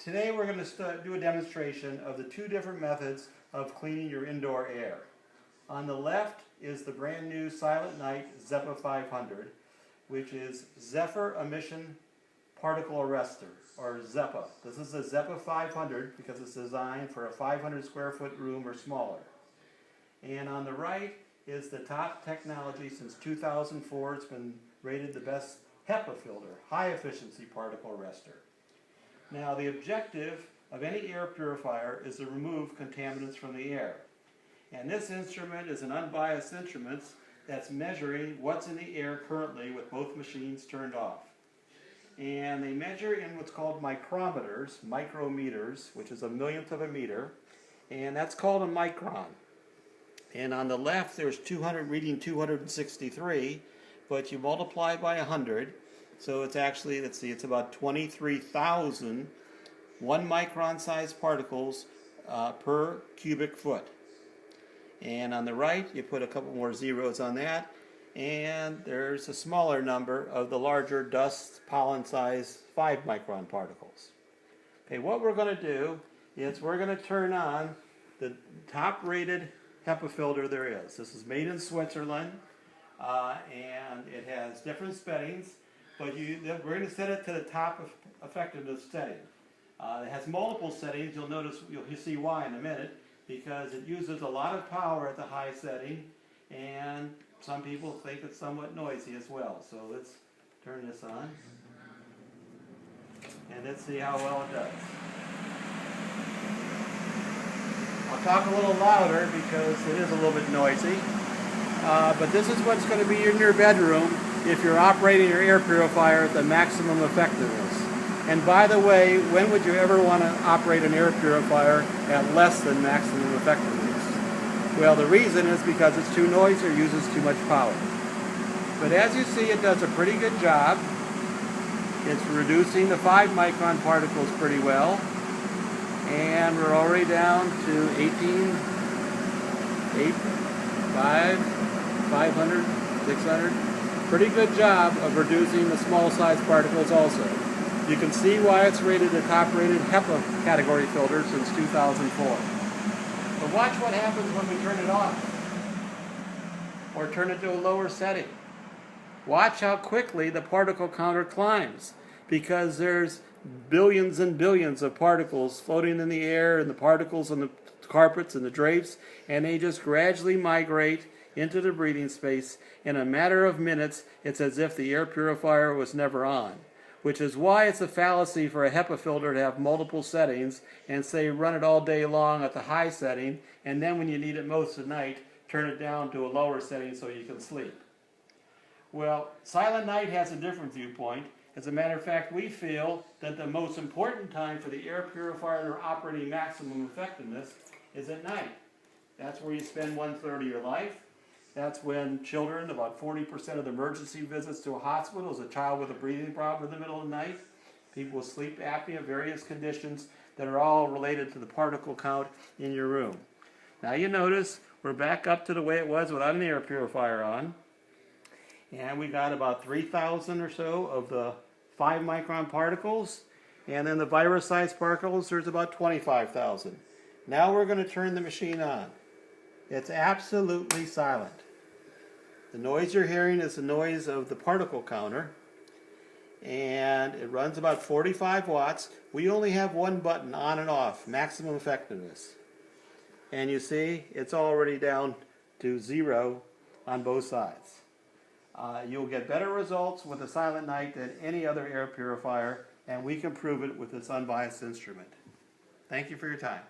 Today we're going to do a demonstration of the two different methods of cleaning your indoor air. On the left is the brand new SilentNight ZEPA 500, which is Zephyr Emission Particle Arrestor, or ZEPA. This is a ZEPA 500 because it's designed for a 500 square foot room or smaller. And on the right is the top technology since 2004. It's been rated the best HEPA filter, high efficiency particle arrestor. Now, the objective of any air purifier is to remove contaminants from the air. And this instrument is an unbiased instrument that's measuring what's in the air currently with both machines turned off. And they measure in what's called micrometers, micrometers, which is a millionth of a meter, and that's called a micron. And on the left there's 200 reading 263, but you multiply by 100, so it's actually, let's see, it's about 23,000 1 micron sized particles per cubic foot. And on the right you put a couple more zeros on that, and there's a smaller number of the larger dust pollen size 5 micron particles. Okay, what we're going to do is we're going to turn on the top rated HEPA filter there is. This is made in Switzerland, and it has different settings, but we're going to set it to the top effectiveness setting. It has multiple settings. You'll see why in a minute, because it uses a lot of power at the high setting, and some people think it's somewhat noisy as well. So let's turn this on, and let's see how well it does. I'll talk a little louder because it is a little bit noisy, but this is what's going to be in your bedroom if you're operating your air purifier at the maximum effectiveness. And by the way, when would you ever want to operate an air purifier at less than maximum effectiveness? Well, the reason is because it's too noisy or uses too much power. But as you see, it does a pretty good job. It's reducing the 5 micron particles pretty well. And we're already down to 500, 600. Pretty good job of reducing the small size particles also. You can see why it's rated the top rated HEPA category filter since 2004. But watch what happens when we turn it off or turn it to a lower setting. Watch how quickly the particle counter climbs, because there's billions and billions of particles floating in the air, and the particles on the carpets and the drapes, and they just gradually migrate into the breathing space. In a matter of minutes, it's as if the air purifier was never on, which is why it's a fallacy for a HEPA filter to have multiple settings and say run it all day long at the high setting, and then when you need it most at night, turn it down to a lower setting so you can sleep. Well, SilentNight has a different viewpoint. As a matter of fact, we feel that the most important time for the air purifier operating maximum effectiveness is at night. That's where you spend 1/3 of your life. That's when children, about 40% of the emergency visits to a hospital is a child with a breathing problem in the middle of the night. People with sleep apnea, various conditions that are all related to the particle count in your room. Now you notice we're back up to the way it was without an air purifier on. And we got about 3,000 or so of the 5 micron particles. And then the virus-sized particles, there's about 25,000. Now we're going to turn the machine on. It's absolutely silent. The noise you're hearing is the noise of the particle counter. And it runs about 45 watts. We only have one button, on and off, maximum effectiveness. And you see, it's already down to 0 on both sides. You'll get better results with the SilentNight than any other air purifier, and we can prove it with this unbiased instrument. Thank you for your time.